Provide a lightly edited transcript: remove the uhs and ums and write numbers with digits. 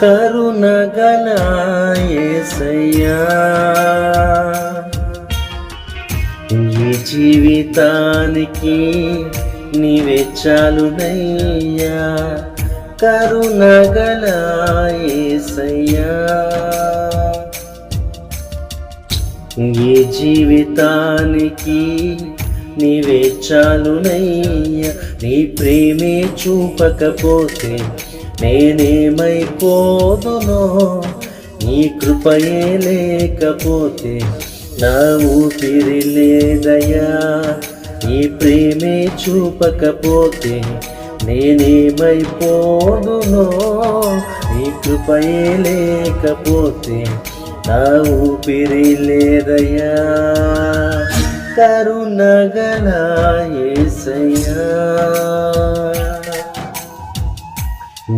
కరుణగల యేసయ్యా, ఈ జీవితానికి నీవే చాలునయ్యా. కరుణగల యేసయ్యా, ఈ జీవితానికి నీవే చాలునయ్యా. నీ ప్రేమే చూపకపోతే నేనేమైపోదునో, నీ కృపయే లేకపోతే నా ఊపిరి లేదయ్యా. నీ ప్రేమే చూపకపోతే నేనేమైపోదునో, నీ కృపయే లేకపోతే నా ఊపిరి లేదయ్యా. కరుణగల యేసయ్యా.